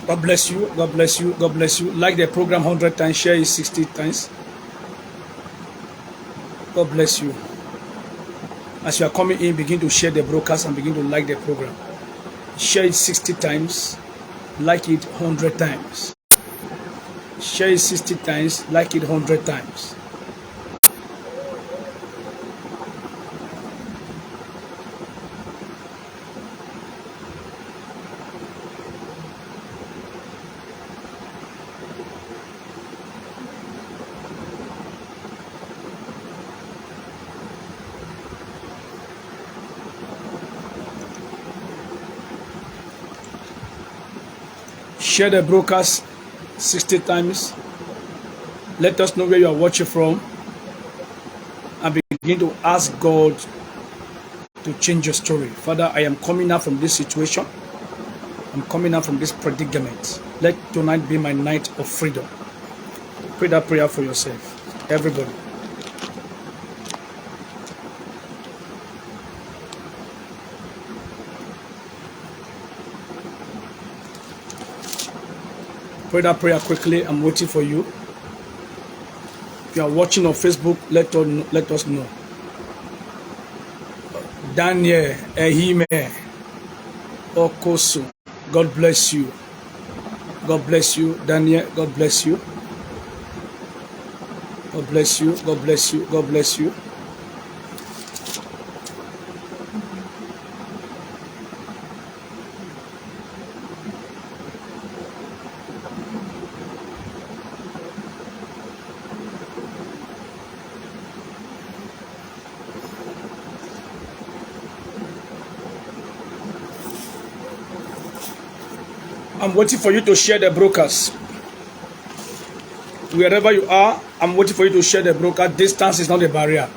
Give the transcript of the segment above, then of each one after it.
God bless you. God bless you. God bless you. Like the program 100 times, share it 60 times. God bless you. As you are coming in, begin to share the broadcast and begin to like the program. Share it 60 times. Like it 100 times. Share it 60 times. Like it 100 times. Share the broadcast 60 times. Let us know where you are watching from and begin to ask God to change your story. Father, I am coming out from this situation. I'm coming out from this predicament. Let tonight be my night of freedom. Pray that prayer for yourself. Everybody. Pray that prayer quickly. I'm waiting for you. If you are watching on Facebook, let us know. Daniel Ehime Okosu. God bless you. God bless you. Daniel, God bless you. God bless you. God bless you. God bless you. I'm waiting for you to share the broadcast. Wherever you are, I'm waiting for you to share the broadcast. Distance is not a barrier.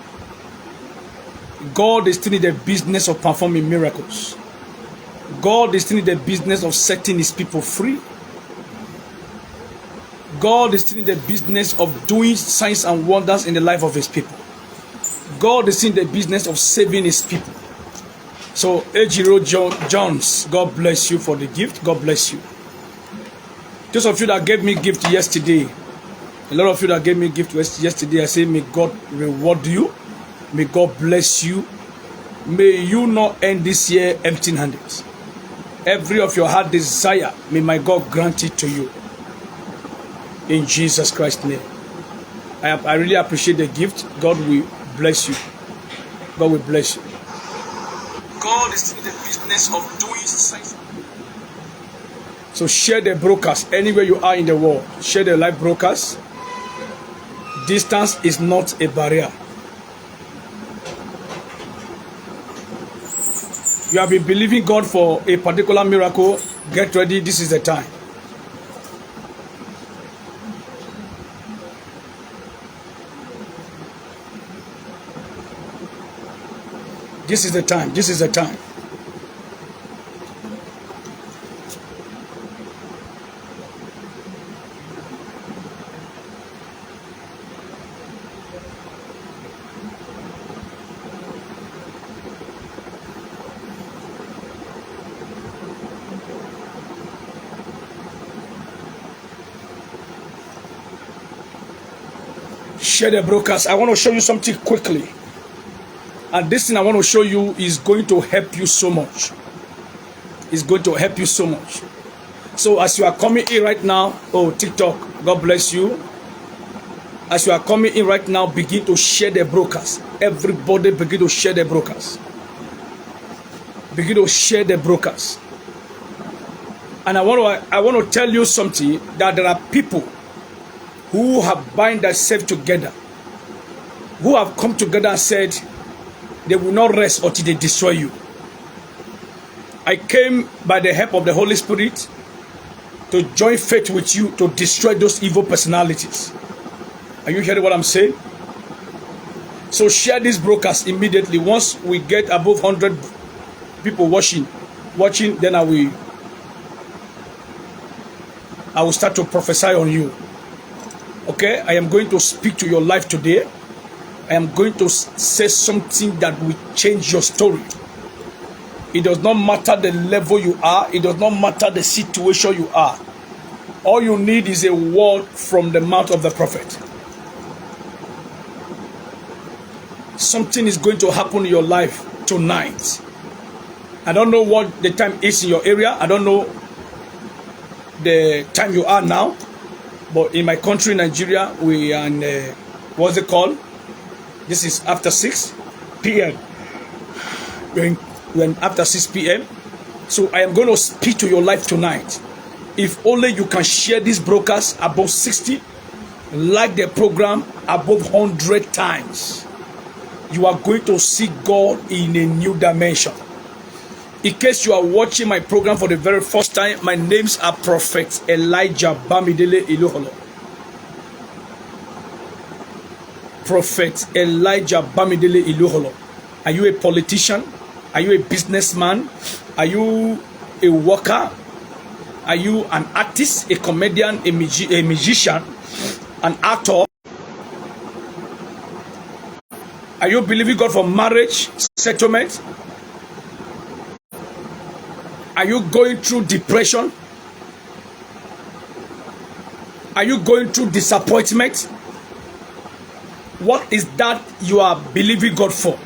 God is still in the business of performing miracles. God is still in the business of setting his people free. God is still in the business of doing signs and wonders in the life of his people. God is in the business of saving his people. So, Ejiro Jones, God bless you for the gift. God bless you. Those of you that gave me gift yesterday, a lot of you that gave me gift yesterday, I say, may God reward you. May God bless you. May you not end this year empty-handed. Every of your heart desire, may my God grant it to you. In Jesus Christ's name. I really appreciate the gift. God will bless you. God will bless you. God is in the business of doing signs. So share the broadcast anywhere you are in the world. Share the live broadcast. Distance is not a barrier. You have been believing God for a particular miracle. Get ready. This is the time. This is the time. This is the time. Share the broadcast. I want to show you something quickly. And this thing I want to show you is going to help you so much. It's going to help you so much. So as you are coming in right now, oh, TikTok, God bless you. As you are coming in right now, begin to share the broadcast. Everybody begin to share the broadcast. Begin to share the broadcast. And I want to tell you something, that there are people who have bind themselves together, who have come together and said they will not rest until they destroy you. I came by the help of the Holy Spirit to join faith with you to destroy those evil personalities. Are you hearing what I'm saying? So share this broadcast immediately. Once we get above 100 people watching, then I will start to prophesy on you. Okay, I am going to speak to your life today. I am going to say something that will change your story. It does not matter the level you are. It does not matter the situation you are. All you need is a word from the mouth of the prophet. Something is going to happen in your life tonight. I don't know what the time is in your area. I don't know the time you are now. But in my country, Nigeria, we are in, what's it called? This is after 6 p.m. We're in after 6 p.m. So I am going to speak to your life tonight. If only you can share this broadcast above 60, like the program above 100 times, you are going to see God in a new dimension. In case you are watching my program for the very first time, my names are Prophet Elijah Bamidele Iloholo. Prophet Elijah Bamidele Iloholo. Are you a politician? Are you a businessman? Are you a worker? Are you an artist, a comedian, a musician, an actor? Are you believing God for marriage, settlement? Are you going through depression? Are you going through disappointment? What is that you are believing God for?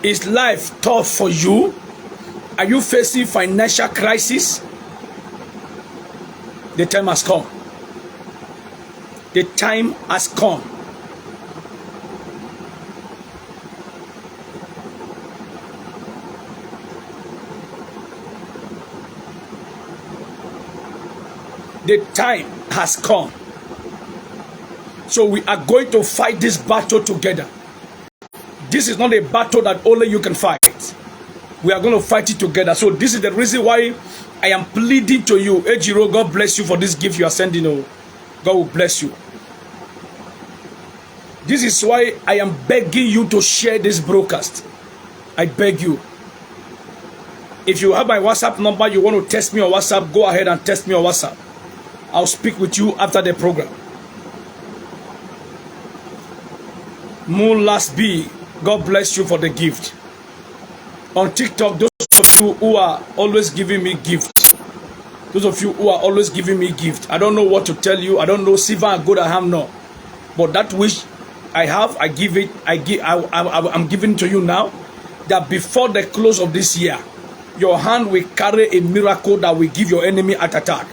Is life tough for you? Are you facing financial crisis? The time has come. The time has come. The time has come. So we are going to fight this battle together. This is not a battle that only you can fight. We are going to fight it together. So this is the reason why I am pleading to you. Ejiro, God bless you for this gift you are sending. Oh, God will bless you. This is why I am begging you to share this broadcast. I beg you. If you have my WhatsApp number, you want to text me on WhatsApp, go ahead and text me on WhatsApp. I'll speak with you after the program. Moon Last B, God bless you for the gift. On TikTok, those of you who are always giving me gifts, those of you who are always giving me gifts, I don't know what to tell you. I don't know silver and gold I have no, but that which I have, I give it. I'm giving to you now. That before the close of this year, your hand will carry a miracle that will give your enemy an attack.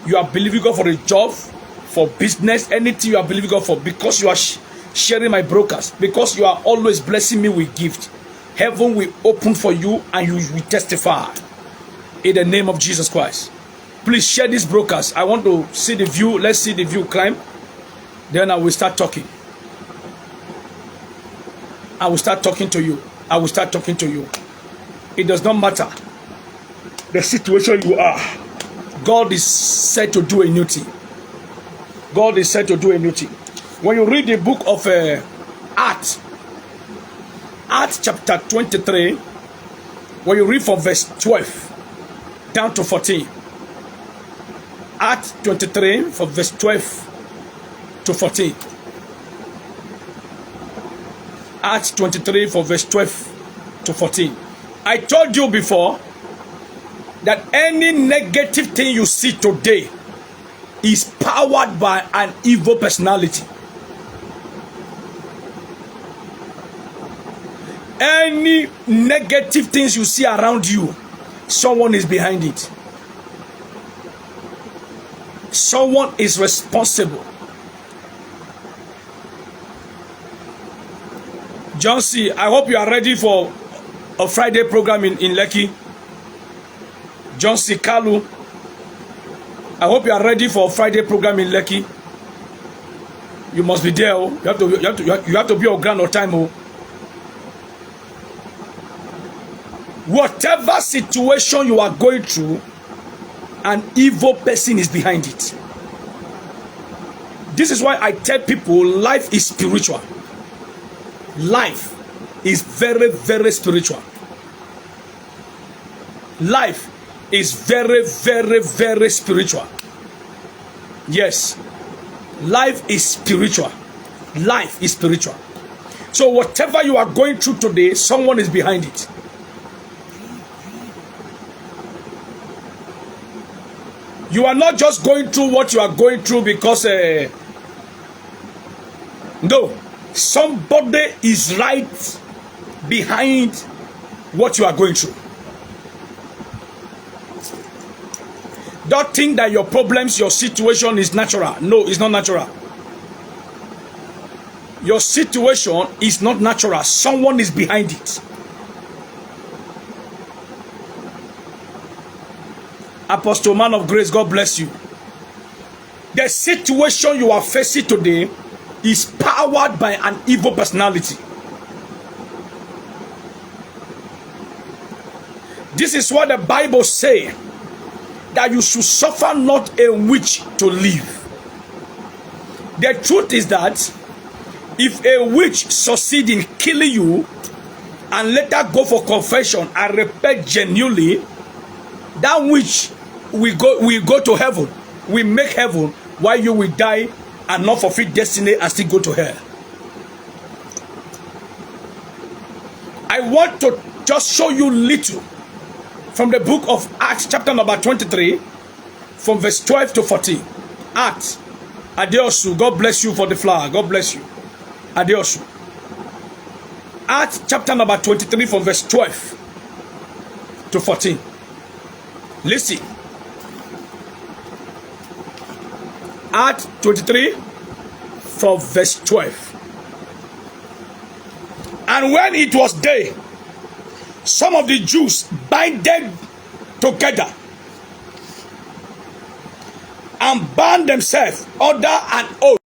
You are believing God for a job, for business, anything you are believing God for, because you are sharing my broadcast, because you are always blessing me with gifts. Heaven will open for you and you will testify in the name of Jesus Christ. Please share this broadcast. I want to see the view. Let's see the view climb. Then I will start talking. I will start talking to you. I will start talking to you. It does not matter the situation you are. God is said to do a new thing. God is said to do a new thing. When you read the book of Acts chapter 23, when you read from verse 12 down to 14. Acts 23 from verse 12 to 14. Acts 23 from verse 12 to 14. I told you before that any negative thing you see today is powered by an evil personality. Any negative things you see around you, someone is behind it. Someone is responsible. John C., I hope you are ready for a Friday program in Lekki. John C. Kalu, I hope you are ready for a Friday program in Lekki. You must be there. Oh. You have to be on ground on time. Oh. Whatever situation you are going through, an evil person is behind it. This is why I tell people life is spiritual. Life is very, very spiritual. Life is very, very, very spiritual. Yes. Life is spiritual. Life is spiritual. So whatever you are going through today, someone is behind it. You are not just going through what you are going through because no, somebody is right behind what you are going through. Don't think that your problems, your situation is natural. No, it's not natural. Your situation is not natural. Someone is behind it. Apostle, man of grace, God bless you. The situation you are facing today is powered by an evil personality. This is what the Bible says, that you should suffer not a witch to live. The truth is that if a witch succeeds in killing you and later go for confession and repent genuinely, that witch will go to heaven. We make heaven, while you will die and not fulfill destiny and still go to hell. I want to just show you little from the book of Acts, chapter number 23, from verse 12 to 14. Acts. Adeosu, God bless you for the flower. God bless you. Adeosu. Acts, chapter number 23, from verse 12 to 14. Listen. Acts 23, from verse 12. And when it was day, some of the Jews binded together and bound themselves under an oath